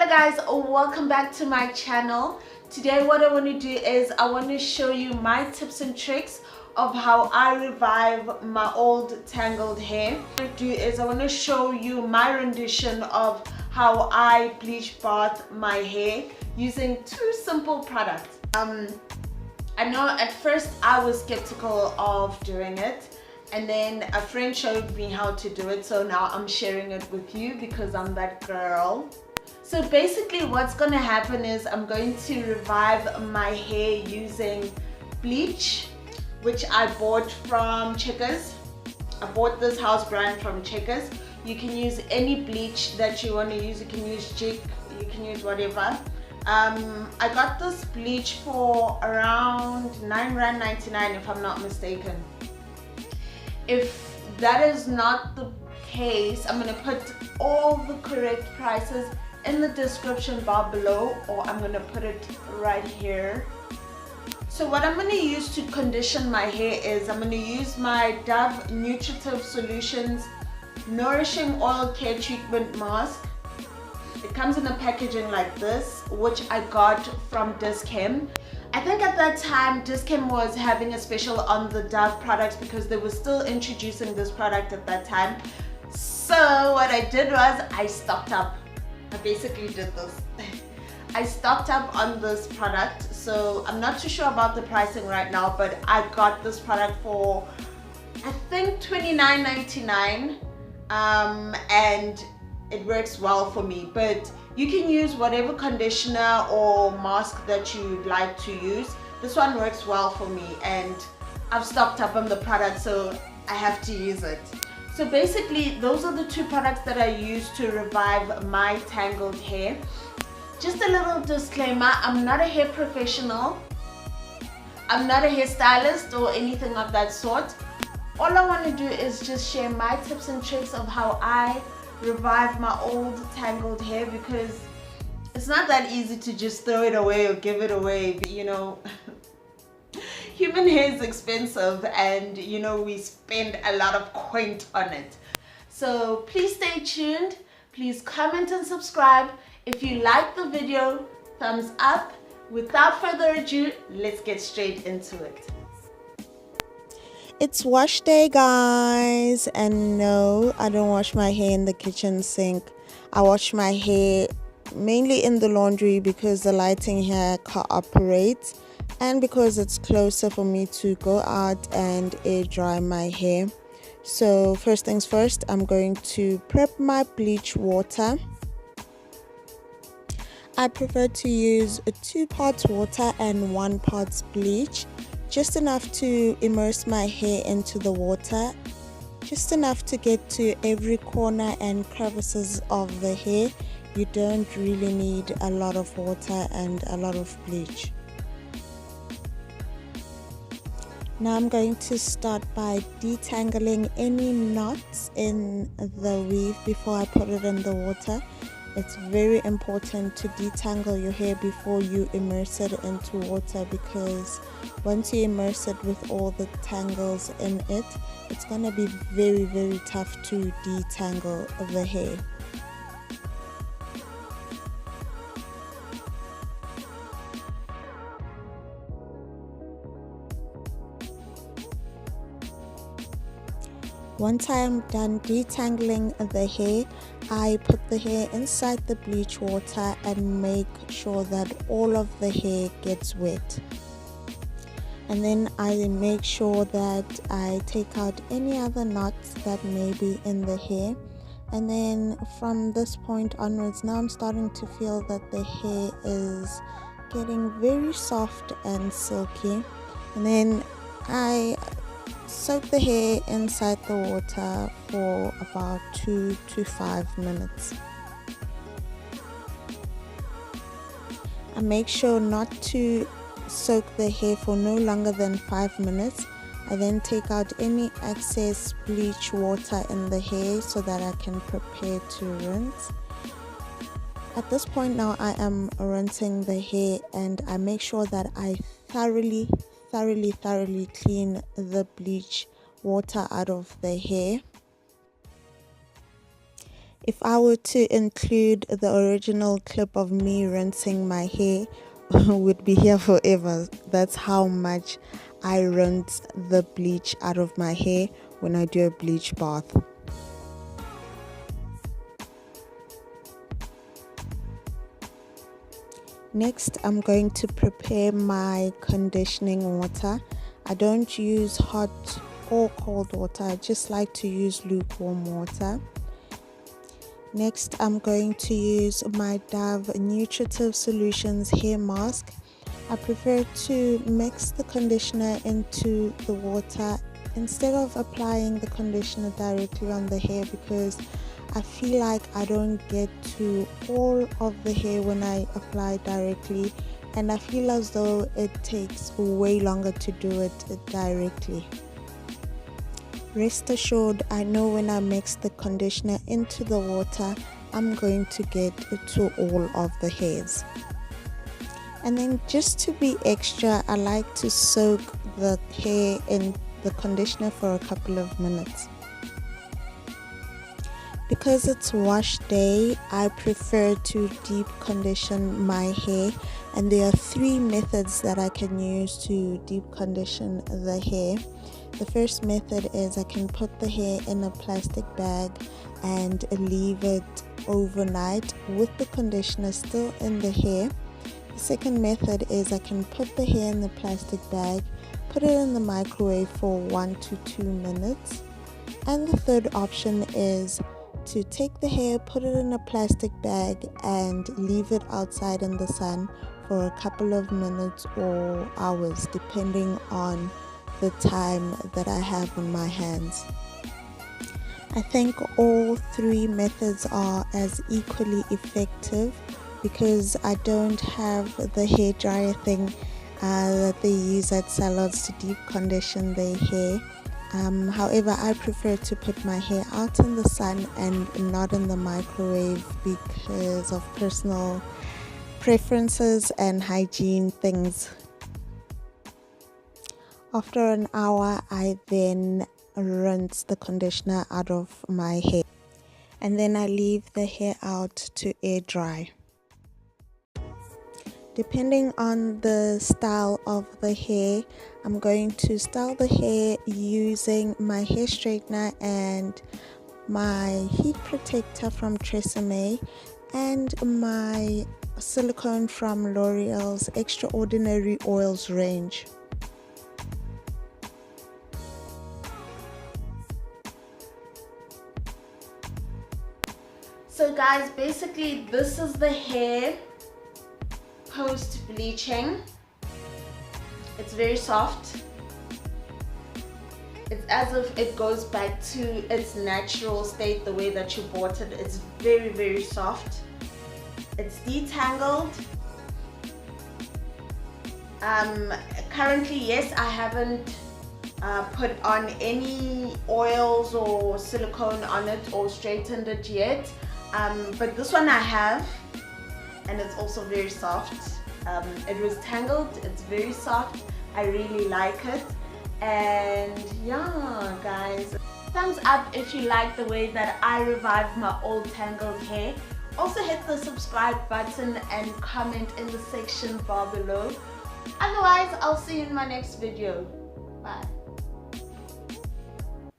Hello guys, welcome back to my channel. Today what I want to do is I want to show you my tips and tricks of how I revive my old tangled hair. What I want to do is I want to show you my rendition of how I bleach bath my hair using two simple products. I know at first I was skeptical of doing it, and then a friend showed me how to do it, so now I'm sharing it with you because I'm that girl. So basically what's going to happen is I'm going to revive my hair using bleach, which I bought from Checkers. I bought this Housebrand from Checkers. You can use any bleach that you want to use. You can use JIK, you can use whatever. I got this bleach for around R9.99 if I'm not mistaken. If that is not the case, I'm going to put all the correct prices in the description bar below, or I'm going to put it right here. So what I'm going to use to condition my hair is I'm going to use my Dove Nutritive Solutions Nourishing Oil Care Treatment Mask. It comes in a packaging like this, which I got from Dischem. I think at that time Dischem was having a special on the Dove products because they were still introducing this product at that time. So what I did was I stocked up. I basically did this. I stocked up on this product, so I'm not too sure about the pricing right now, but I got this product for I think $29.99, and it works well for me. But you can use whatever conditioner or mask that you'd like to use. This one works well for me, and I've stocked up on the product, so I have to use it. So basically those are the two products that I use to revive my tangled hair. Just a little disclaimer, I'm not a hair professional. I'm not a hairstylist or anything of that sort. All I want to do is just share my tips and tricks of how I revive my old tangled hair, because it's not that easy to just throw it away or give it away, but you know, human hair is expensive, and you know, we spend a lot of coin on it. So please stay tuned, please comment and subscribe. If you like the video, thumbs up. Without further ado, let's get straight into it. It's wash day, guys, and no, I don't wash my hair in the kitchen sink. I wash my hair mainly in the laundry because the lighting here cooperates, and because it's closer for me to go out and air dry my hair. So first things first, I'm going to prep my bleach water. I prefer to use 2 parts water and 1 part bleach, just enough to immerse my hair into the water, just enough to get to every corner and crevices of the hair. You don't really need a lot of water and a lot of bleach. Now I'm going to start by detangling any knots in the weave before I put it in the water. It's very important to detangle your hair before you immerse it into water, because once you immerse it with all the tangles in it, it's going to be very, very tough to detangle the hair. Once I am done detangling the hair, I put the hair inside the bleach water and make sure that all of the hair gets wet. And then I make sure that I take out any other knots that may be in the hair. And then from this point onwards, now I'm starting to feel that the hair is getting very soft and silky. And then I soak the hair inside the water for about 2 to 5 minutes. I make sure not to soak the hair for no longer than 5 minutes. I then take out any excess bleach water in the hair so that I can prepare to rinse. At this point now, I am rinsing the hair, and I make sure that I thoroughly clean the bleach water out of the hair. If I were to include the original clip of me rinsing my hair, would be here forever. That's how much I rinse the bleach out of my hair when I do a bleach bath. Next, I'm going to prepare my conditioning water. I don't use hot or cold water. I just like to use lukewarm water. Next, I'm going to use my Dove Nutritive Solutions hair mask. I prefer to mix the conditioner into the water instead of applying the conditioner directly on the hair, because I feel like I don't get to all of the hair when I apply directly, and I feel as though it takes way longer to do it directly. Rest assured, I know when I mix the conditioner into the water, I'm going to get to all of the hairs. And then just to be extra, I like to soak the hair in the conditioner for a couple of minutes. Because it's wash day, I prefer to deep condition my hair, and there are 3 methods that I can use to deep condition the hair. The first method is I can put the hair in a plastic bag and leave it overnight with the conditioner still in the hair. The second method is I can put the hair in the plastic bag, put it in the microwave for 1 to 2 minutes. And the third option is to take the hair, put it in a plastic bag and leave it outside in the sun for a couple of minutes or hours, depending on the time that I have on my hands. I think all 3 methods are as equally effective, because I don't have the hair dryer thing that they use at salons to deep condition their hair. However, I prefer to put my hair out in the sun and not in the microwave because of personal preferences and hygiene things. After an hour, I then rinse the conditioner out of my hair, and then I leave the hair out to air dry. Depending on the style of the hair, I'm going to style the hair using my hair straightener and my heat protector from Tresemme and my silicone from L'Oreal's Extraordinary Oils range. So guys, basically this is the hair post bleaching. It's very soft. It's as if it goes back to its natural state, the way that you bought it. It's very, very soft. It's detangled. Currently, yes, I haven't put on any oils or silicone on it or straightened it yet, but this one I have, and it's also very soft. It was tangled. It's very soft. I really like it. And yeah, guys, thumbs up if you like the way that I revived my old tangled hair. Also hit the subscribe button and comment in the section bar below. Otherwise, I'll see you in my next video. Bye.